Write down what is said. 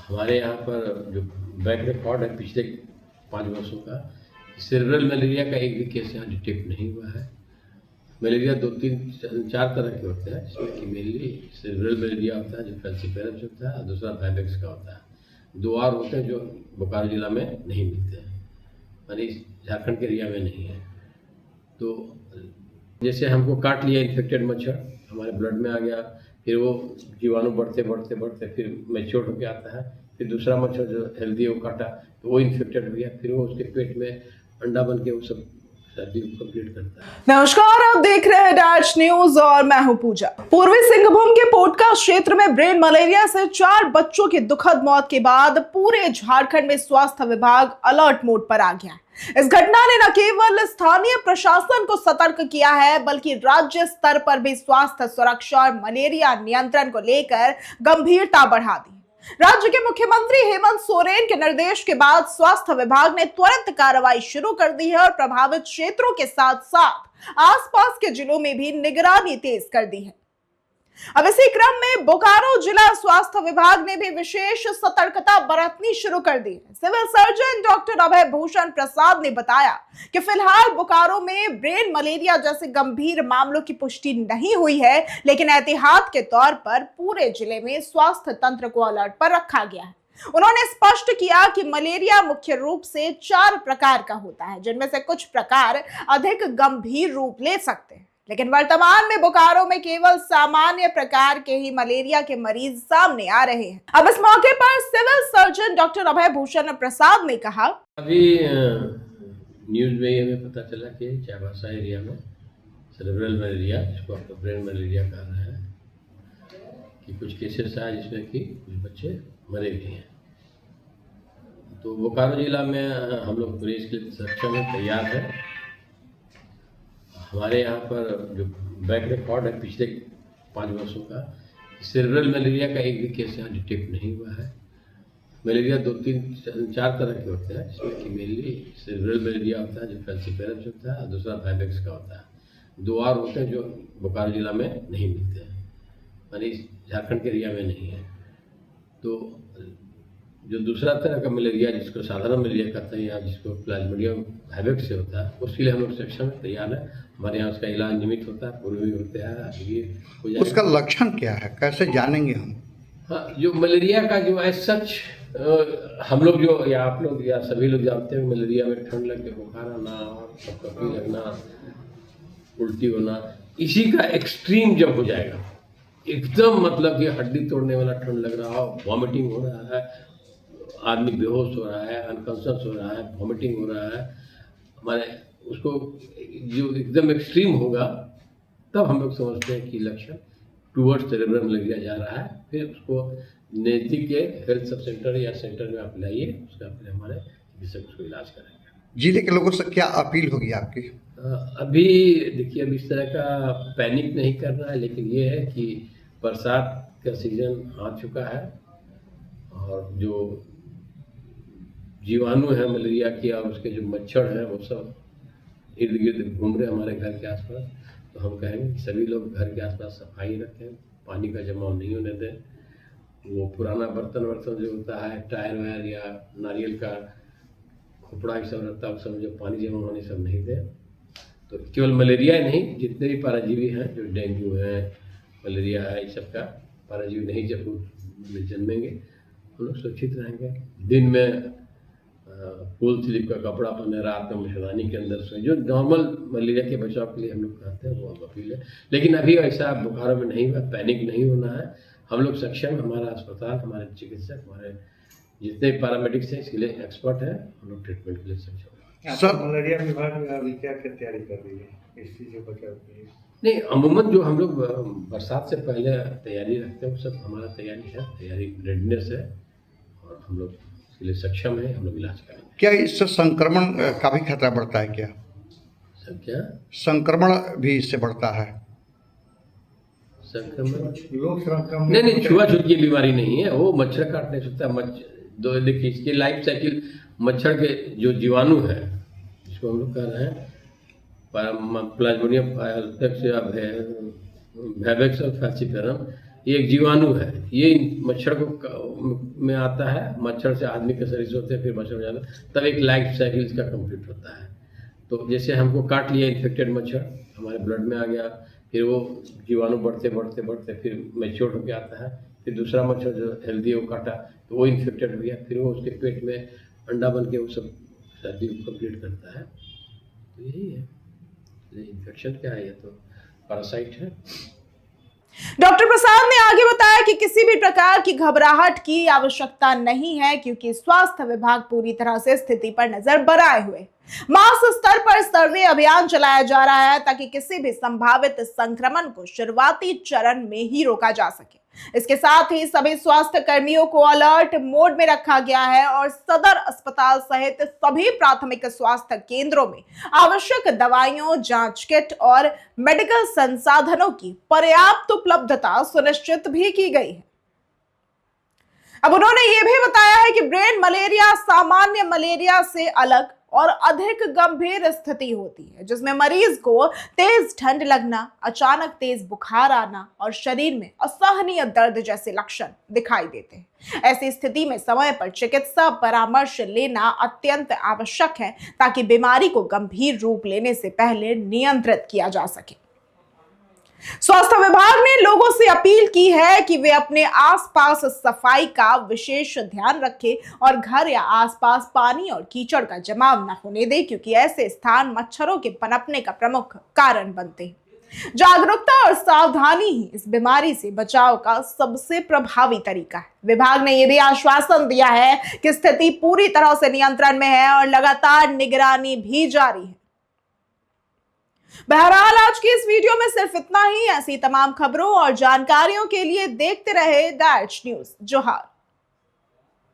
हमारे यहाँ पर जो बैक रिकॉर्ड है पिछले 5 वर्षों का, सेरेब्रल मलेरिया का एक भी केस यहाँ डिटेक्ट नहीं हुआ है। मलेरिया 2-3-4 तरह के होते हैं, जिसमें कि मेनली सेरेब्रल मलेरिया होता है जो फैल्सिपेरम से होता है, और दूसरा वाइवेक्स का होता है। 2 और होते हैं जो बोकारो जिला में नहीं मिलते हैं, यानी झारखंड के एरिया में नहीं है। तो जैसे हमको काट लिया इन्फेक्टेड मच्छर, हमारे ब्लड में आ गया, फिर वो जीवाणु बढ़ते बढ़ते बढ़ते फिर मैच्योर होकर आता है, फिर दूसरा मच्छर जो हेल्दी है वो काटा तो वो इन्फेक्टेड हो गया, फिर वो उसके पेट में अंडा बन के वो सब सर्दी को कंप्लीट करता है। नमस्कार, आप देख रहे हैं डैश न्यूज और मैं हूं पूजा। पूर्वी सिंहभूम के पोटका क्षेत्र में ब्रेन मलेरिया से 4 बच्चों की दुखद मौत के बाद पूरे झारखंड में स्वास्थ्य विभाग अलर्ट मोड पर आ गया है। इस घटना ने न केवल स्थानीय प्रशासन को सतर्क किया है, बल्कि राज्य स्तर पर भी स्वास्थ्य सुरक्षा और मलेरिया नियंत्रण को लेकर गंभीरता बढ़ा दी। राज्य के मुख्यमंत्री हेमंत सोरेन के निर्देश के बाद स्वास्थ्य विभाग ने त्वरित कार्रवाई शुरू कर दी है और प्रभावित क्षेत्रों के साथ साथ आसपास के जिलों में भी निगरानी तेज कर दी है। अब इसी क्रम में बोकारो जिला स्वास्थ्य विभाग ने भी विशेष सतर्कता बरतनी शुरू कर दी है। सिविल सर्जन डॉक्टर अभय भूषण प्रसाद ने बताया कि फिलहाल बोकारो में ब्रेन मलेरिया जैसे गंभीर मामलों की पुष्टि नहीं हुई है, लेकिन एहतियात के तौर पर पूरे जिले में स्वास्थ्य तंत्र को अलर्ट पर रखा गया है। उन्होंने स्पष्ट किया कि मलेरिया मुख्य रूप से 4 प्रकार का होता है, जिनमें से कुछ प्रकार अधिक गंभीर रूप ले सकते हैं, लेकिन वर्तमान में बोकारो में केवल सामान्य प्रकार के ही मलेरिया के मरीज सामने आ रहे हैं। अब इस मौके पर सिविल सर्जन डॉक्टर अभय भूषण प्रसाद ने कहा, अभी न्यूज में हमें पता चला कि चाईबासा एरिया में सेरेब्रल मलेरिया, जिसको आप ब्रेन मलेरिया कह रहे हैं, कि कुछ केसेस आए जिसमें कि कुछ बच्चे मरे भी हैं। तो बोकारो जिला में हम लोग पूरे इसके लिए सक्षम है, तैयार है। हमारे यहाँ पर जो बैक रिकॉर्ड है पिछले 5 वर्षों का, सेरेब्रल मलेरिया का एक भी केस यहाँ डिटेक्ट नहीं हुआ है। मलेरिया 2-3-4 तरह के होते हैं, जिसमें कि मेनली सेरेब्रल मलेरिया होता है जो फैल्सिपेरम से होता है, और दूसरा वाइवेक्स का होता है। 2 और होते हैं जो बोकारो जिला में नहीं मिलते हैं, यानी झारखंड के एरिया में नहीं है। तो जो दूसरा तरह का मलेरिया, जिसको साधारण मलेरिया कहते हैं या जिसको प्लाज्मोडियम वाइवेक्स से होता है, उसके लिए हम लोग सक्षम है, तैयार है। हमारे यहाँ उसका इलाज नियमित होता है, पूर्व भी होते हैं। उसका लक्षण क्या है, कैसे जानेंगे हम? हाँ, जो मलेरिया का जो है सच हम लोग जो या आप लोग या सभी लोग जानते हैं, मलेरिया में ठंड लग के बुखार आना, कपकपी लगना, उल्टी होना, इसी का एक्सट्रीम जब हो जाएगा, एकदम मतलब कि हड्डी तोड़ने वाला ठंड लग रहा हो, वॉमिटिंग हो रहा है, आदमी बेहोश हो रहा है, अनकॉन्शियस हो रहा है, वॉमिटिंग हो रहा है, हमारे उसको जो एकदम एक्सट्रीम होगा, तब हम लोग समझते हैं कि लक्षण टूवर्ड्स सेरेब्रल मलेरिया जा रहा है। फिर उसको नज़दीक के हेल्थ सब सेंटर या सेंटर में आप लाइए, उसका फिर हमारे चिकित्सक उसको इलाज करेंगे। जिले के लोगों से क्या अपील होगी आपकी? अभी देखिए, अब इस तरह का पैनिक नहीं करना है, लेकिन ये है कि बरसात का सीजन आ चुका है और जो जीवाणु है मलेरिया की और उसके जो मच्छर हैं वो सब इर्द गिर्द घूम रहे हमारे घर के आसपास। तो हम कहेंगे कि सभी लोग घर के आसपास सफाई रखें, पानी का जमाव नहीं होने दें। वो पुराना बर्तन जो होता है, टायर वायर या नारियल का खोपड़ा ये सब रहता है, उस समय जो पानी जमा होने सब नहीं दें। तो केवल मलेरिया ही नहीं, जितने भी पाराजीवी हैं, जो डेंगू है, मलेरिया है, इस सब का पाराजीवी नहीं जब जन्मेंगे हम लोग सुरक्षित रहेंगे। दिन में फुल स्लीव का कपड़ा पहने, रात में मच्छरदानी के अंदर सोए, जो नॉर्मल मलेरिया के बचाव के लिए हम लोग कहते हैं वो हम अपील है। लेकिन अभी ऐसा बोकारो में नहीं हुआ, पैनिक नहीं होना है। हम लोग सक्षम, हमारा अस्पताल, हमारे चिकित्सक, हमारे जितने पैरामेडिक्स हैं इसके लिए एक्सपर्ट हैं, हम लोग ट्रीटमेंट के लिए सक्षम हैं। सर, मलेरिया विभाग अभी क्या तैयारी कर रही है इस चीज़ से बचाव के लिए? नहीं, अमूमन जो हम लोग बरसात से पहले तैयारी रखते हैं वो सब हमारा तैयारी है, तैयारी रेडनेस है और हम लोग इसके लिए सक्षम है, हम लोग इलाज करेंगे। क्या इससे संक्रमण का भी खतरा बढ़ता है? क्या सर क्या संक्रमण भी इससे बढ़ता है? संक्रमण लोग संक्रमण नहीं, छुआछूत की बीमारी नहीं है, वो मच्छर काटने से होता है। देखिए, इसकी लाइफ साइकिल मच्छर के जो जीवाणु है, जिसको हम लोग कह रहे हैं प्लाज्मोडियम वाइवेक्स और फैल्सिपेरम, ये एक जीवाणु है, ये मच्छर में आता है, मच्छर से आदमी के शरीर से होते हैं, फिर मच्छर में जाता है, तब एक लाइफ साइकिल इसका कंप्लीट होता है। तो जैसे हमको काट लिया इन्फेक्टेड मच्छर, हमारे ब्लड में आ गया, फिर वो जीवाणु बढ़ते बढ़ते बढ़ते फिर मैच्योर होकर आता है, फिर दूसरा मच्छर जो हेल्दी है वो काटा तो वो इन्फेक्टेड हो गया, फिर वो उसके पेट में अंडा बन के वो सब सर्दी को कंप्लीट करता है। तो यही है, इन्फेक्शन क्या है, ये तो पैरासाइट है। डॉक्टर प्रसाद ने आगे बताया कि किसी भी प्रकार की घबराहट की आवश्यकता नहीं है, क्योंकि स्वास्थ्य विभाग पूरी तरह से स्थिति पर नजर बनाए हुए। मास स्तर पर सर्वे अभियान चलाया जा रहा है ताकि किसी भी संभावित संक्रमण को शुरुआती चरण में ही रोका जा सके। इसके साथ ही सभी स्वास्थ्य कर्मियों को अलर्ट मोड में रखा गया है और सदर अस्पताल सहित सभी प्राथमिक स्वास्थ्य केंद्रों में आवश्यक दवाइयों, जांच किट और मेडिकल संसाधनों की पर्याप्त उपलब्धता सुनिश्चित भी की गई है। अब उन्होंने ये भी बताया है कि ब्रेन मलेरिया सामान्य मलेरिया से अलग और अधिक गंभीर स्थिति होती है, जिसमें मरीज को तेज ठंड लगना, अचानक तेज बुखार आना और शरीर में असहनीय दर्द जैसे लक्षण दिखाई देते हैं। ऐसी स्थिति में समय पर चिकित्सा परामर्श लेना अत्यंत आवश्यक है ताकि बीमारी को गंभीर रूप लेने से पहले नियंत्रित किया जा सके। स्वास्थ्य विभाग ने लोगों से अपील की है कि वे अपने आसपास सफाई का विशेष ध्यान रखें और घर या आसपास पानी और कीचड़ का जमाव न होने दें, क्योंकि ऐसे स्थान मच्छरों के पनपने का प्रमुख कारण बनते हैं। जागरूकता और सावधानी ही इस बीमारी से बचाव का सबसे प्रभावी तरीका है। विभाग ने यह भी आश्वासन दिया है कि स्थिति पूरी तरह से नियंत्रण में है और लगातार निगरानी भी जारी है। बहरहाल आज की इस वीडियो में सिर्फ इतना ही। ऐसी तमाम खबरों और जानकारियों के लिए देखते रहे दैट्स न्यूज़ जोहार।